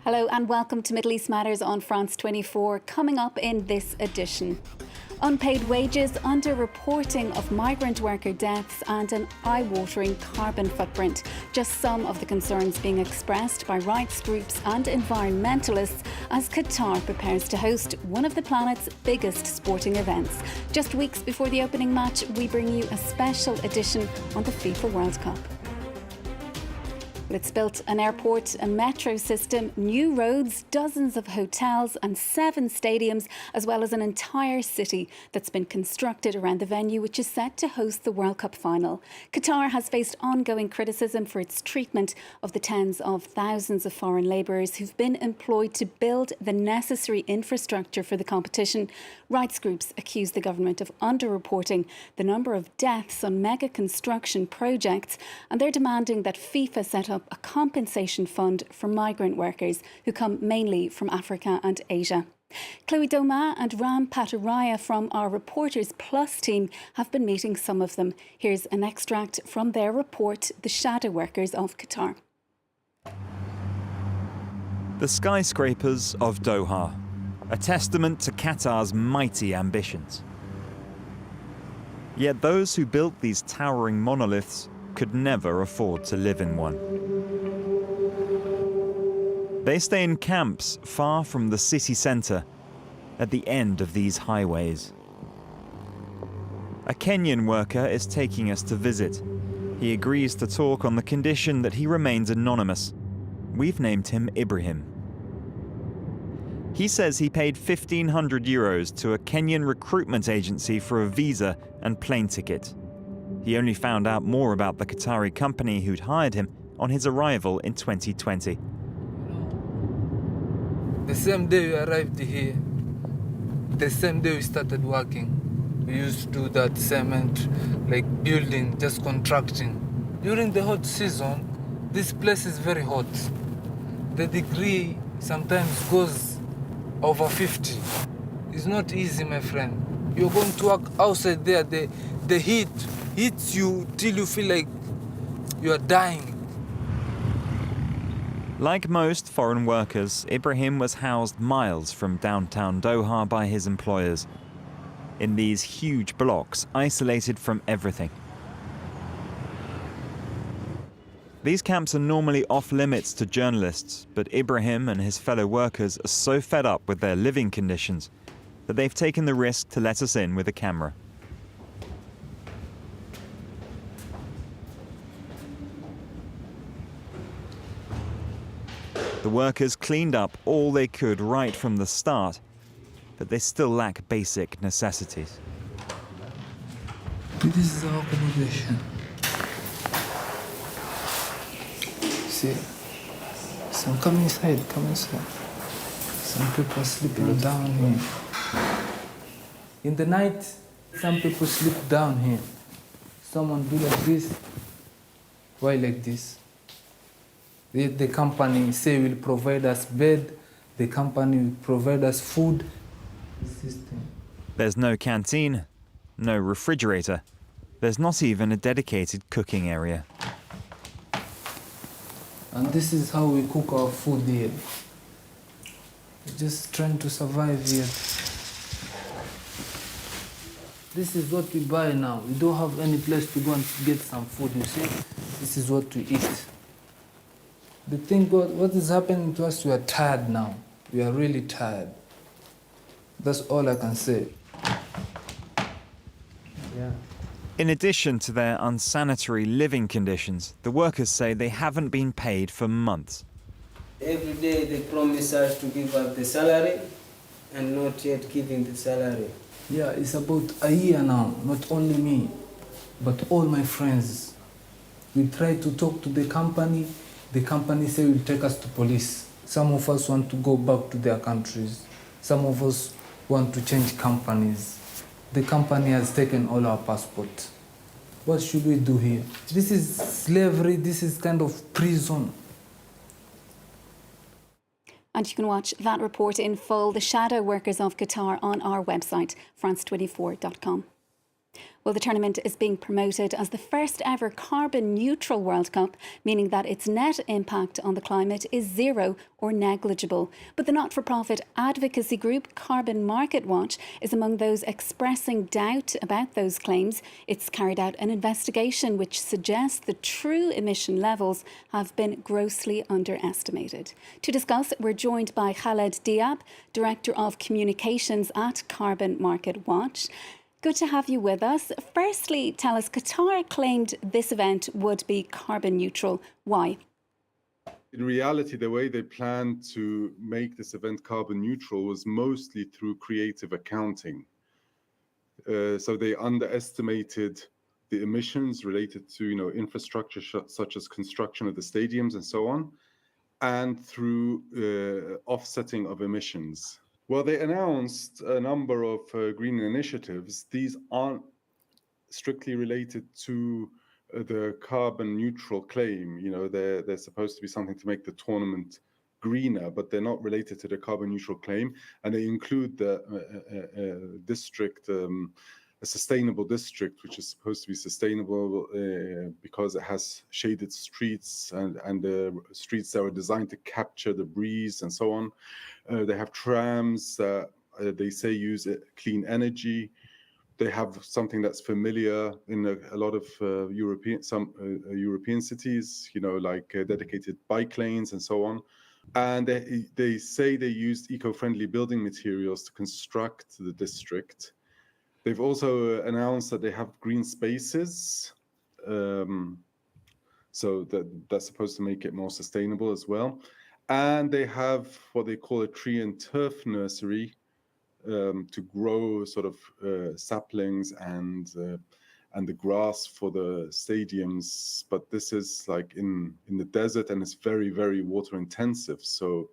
Hello and welcome to Middle East Matters on France 24. Coming up in this edition, unpaid wages, under-reporting of migrant worker deaths and an eye-watering carbon footprint. Just some of the concerns being expressed by rights groups and environmentalists as Qatar prepares to host one of the planet's biggest sporting events. Just weeks before the opening match, we bring you a special edition on the FIFA World Cup. It's built an airport, a metro system, new roads, dozens of hotels and 7 stadiums, as well as an entire city that's been constructed around the venue, which is set to host the World Cup final. Qatar has faced ongoing criticism for its treatment of the tens of thousands of foreign labourers who've been employed to build the necessary infrastructure for the competition. Rights groups accuse the government of underreporting the number of deaths on mega construction projects, and they're demanding that FIFA set up a compensation fund for migrant workers who come mainly from Africa and Asia. Chloe Doma and Ram Pataraya from our Reporters Plus team have been meeting some of them. Here's an extract from their report, The Shadow Workers of Qatar. The skyscrapers of Doha, a testament to Qatar's mighty ambitions. Yet those who built these towering monoliths could never afford to live in one. They stay in camps far from the city centre, at the end of these highways. A Kenyan worker is taking us to visit. He agrees to talk on the condition that he remains anonymous. We've named him Ibrahim. He says he paid 1,500 euros to a Kenyan recruitment agency for a visa and plane ticket. He only found out more about the Qatari company who'd hired him on his arrival in 2020. The same day we arrived here, the same day we started working. We used to do that cement, like building, just contracting. During the hot season, this place is very hot. The degree sometimes goes over 50. It's not easy, my friend. You're going to work outside there, the heat hits you till you feel like you are dying. Like most foreign workers, Ibrahim was housed miles from downtown Doha by his employers, in these huge blocks isolated from everything. These camps are normally off-limits to journalists, but Ibrahim and his fellow workers are so fed up with their living conditions that they've taken the risk to let us in with a camera. The workers cleaned up all they could right from the start, but they still lack basic necessities. This is our accommodation. See? Some come inside. Some people are sleeping down here. In the night, some people sleep down here. Someone do like this. Why like this? The company say will provide us bed, the company will provide us food. There's no canteen, no refrigerator. There's not even a dedicated cooking area. And this is how we cook our food here. We're just trying to survive here. This is what we buy now. We don't have any place to go and get some food, you see? This is what we eat. The thing, what is happening to us, we are tired now. We are really tired. That's all I can say. Yeah. In addition to their unsanitary living conditions, the workers say they haven't been paid for months. Every day they promise us to give up the salary and not yet giving the salary. Yeah, it's about a year now, not only me, but all my friends. We try to talk to the company say will take us to police. Some of us want to go back to their countries. Some of us want to change companies. The company has taken all our passports. What should we do here? This is slavery, this is kind of prison. And you can watch that report in full, The Shadow Workers of Qatar, on our website, france24.com. Well, the tournament is being promoted as the first ever carbon neutral World Cup, meaning that its net impact on the climate is zero or negligible. But the not-for-profit advocacy group Carbon Market Watch is among those expressing doubt about those claims. It's carried out an investigation which suggests the true emission levels have been grossly underestimated. To discuss, we're joined by Khaled Diab, Director of Communications at Carbon Market Watch. Good to have you with us. Firstly, tell us, Qatar claimed this event would be carbon neutral. Why? In reality, the way they planned to make this event carbon neutral was mostly through creative accounting. So they underestimated the emissions related to, infrastructure such as construction of the stadiums and so on, and through offsetting of emissions. Well, they announced a number of green initiatives. These aren't strictly related to the carbon neutral claim. They're supposed to be something to make the tournament greener, but they're not related to the carbon neutral claim. And they include the district, a sustainable district, which is supposed to be sustainable because it has shaded streets and the streets that are designed to capture the breeze and so on. They have trams that they say use clean energy. They have something that's familiar in a lot of European cities, like dedicated bike lanes and so on. And they say they used eco-friendly building materials to construct the district. They've also announced that they have green spaces, so that's supposed to make it more sustainable as well. And they have what they call a tree and turf nursery to grow sort of saplings and the grass for the stadiums. But this is like in the desert, and it's very, very water intensive. So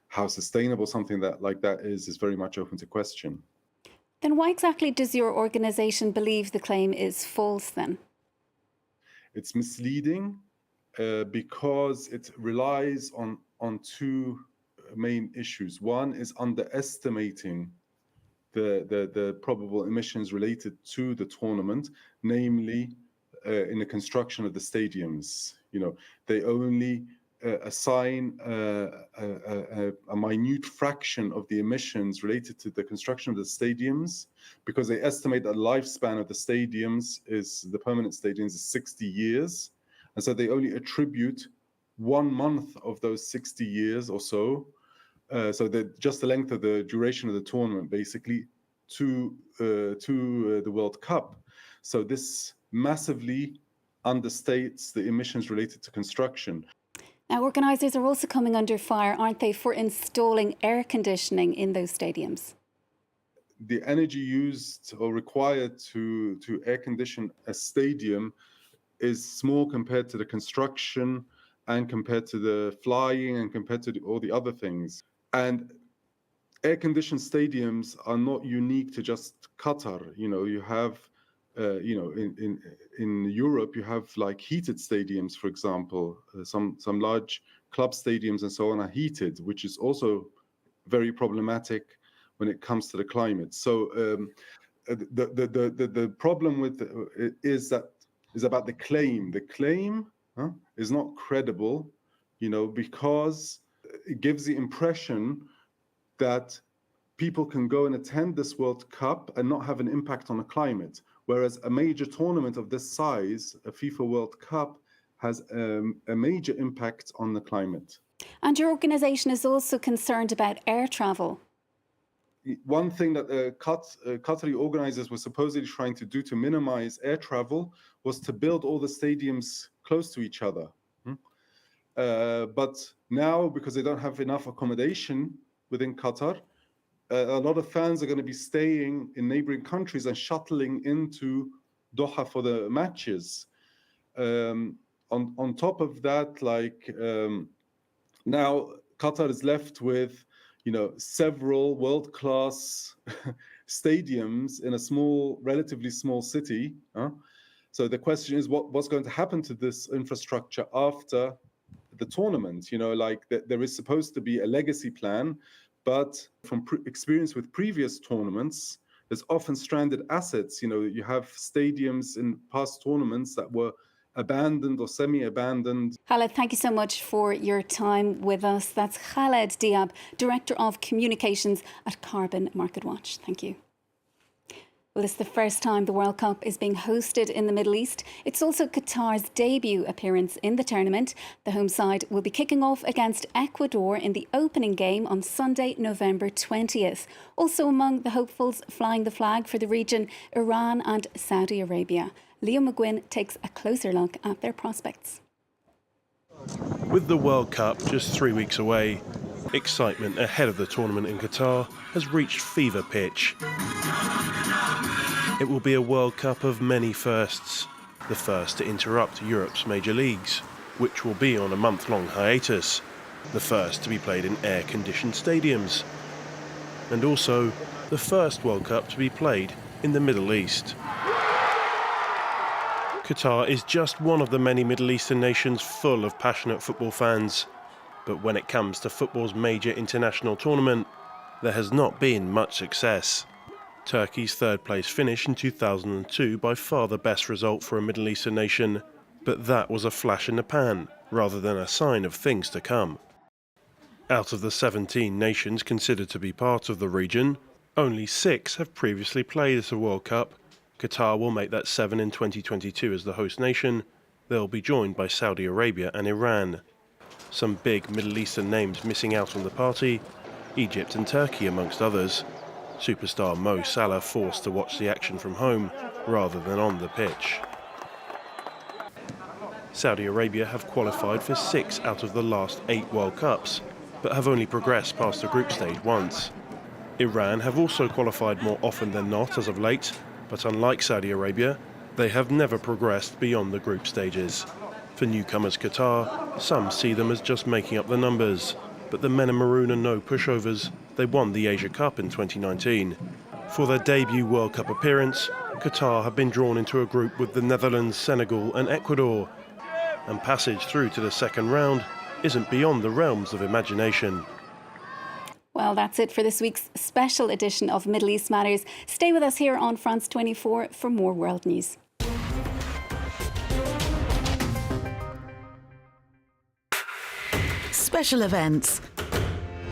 how sustainable something like that is very much open to question. Then why exactly does your organisation believe the claim is false then? It's misleading because it relies on two main issues. One is underestimating the probable emissions related to the tournament, namely in the construction of the stadiums. They only assign a minute fraction of the emissions related to the construction of the stadiums, because they estimate that the lifespan of the permanent stadiums is 60 years. And so they only attribute 1 month of those 60 years or so, so just the length of the duration of the tournament, basically, to the World Cup. So this massively understates the emissions related to construction. Now, organisers are also coming under fire, aren't they, for installing air conditioning in those stadiums? The energy used or required to air condition a stadium is small compared to the construction and compared to the flying and compared to all the other things. And air-conditioned stadiums are not unique to just Qatar. You have, in Europe, you have like heated stadiums, for example. Some large club stadiums and so on are heated, which is also very problematic when it comes to the climate. So the problem with is about the claim. The claim is not credible, because it gives the impression that people can go and attend this World Cup and not have an impact on the climate, whereas a major tournament of this size, a FIFA World Cup, has a major impact on the climate. And your organisation is also concerned about air travel. One thing that Qatari organisers were supposedly trying to do to minimize air travel was to build all the stadiums close to each other. But now, because they don't have enough accommodation within Qatar, a lot of fans are going to be staying in neighboring countries and shuttling into Doha for the matches. On top of that, now Qatar is left with, several world-class stadiums in a relatively small city. So the question is, what's going to happen to this infrastructure after the tournament? There is supposed to be a legacy plan, but from experience with previous tournaments, There's often stranded assets. You know, you have stadiums in past tournaments that were abandoned or semi-abandoned. Khaled, thank you so much for your time with us. That's Khaled Diab, Director of Communications at Carbon Market Watch. Thank you. Well, it's the first time the World Cup is being hosted in the Middle East. It's also Qatar's debut appearance in the tournament. The home side will be kicking off against Ecuador in the opening game on Sunday, November 20th. Also among the hopefuls flying the flag for the region, Iran and Saudi Arabia. Leo McGuinn takes a closer look at their prospects. With the World Cup just 3 weeks away, excitement ahead of the tournament in Qatar has reached fever pitch. It will be a World Cup of many firsts. The first to interrupt Europe's major leagues, which will be on a month-long hiatus. The first to be played in air-conditioned stadiums. And also, the first World Cup to be played in the Middle East. Qatar is just one of the many Middle Eastern nations full of passionate football fans. But when it comes to football's major international tournament, there has not been much success. Turkey's third-place finish in 2002 by far the best result for a Middle Eastern nation, but that was a flash in the pan, rather than a sign of things to come. Out of the 17 nations considered to be part of the region, only 6 have previously played at a World Cup. Qatar will make that 7 in 2022 as the host nation. They'll be joined by Saudi Arabia and Iran. Some big Middle Eastern names missing out on the party, Egypt and Turkey amongst others. Superstar Mo Salah forced to watch the action from home rather than on the pitch. Saudi Arabia have qualified for 6 out of the last 8 World Cups, but have only progressed past the group stage once. Iran have also qualified more often than not as of late, but unlike Saudi Arabia, they have never progressed beyond the group stages. For newcomers Qatar, some see them as just making up the numbers, but the men in maroon are no pushovers. They won the Asia Cup in 2019. For their debut World Cup appearance, Qatar have been drawn into a group with the Netherlands, Senegal and Ecuador. And passage through to the second round isn't beyond the realms of imagination. Well, that's it for this week's special edition of Middle East Matters. Stay with us here on France 24 for more world news. Special events.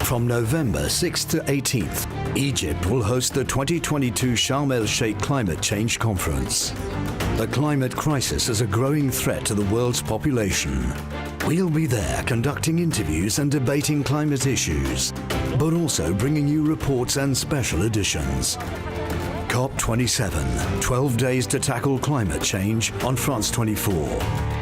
From November 6th to 18th, Egypt will host the 2022 Sharm el-Sheikh Climate Change Conference. The climate crisis is a growing threat to the world's population. We'll be there conducting interviews and debating climate issues, but also bringing you reports and special editions. COP27, 12 days to tackle climate change on France 24.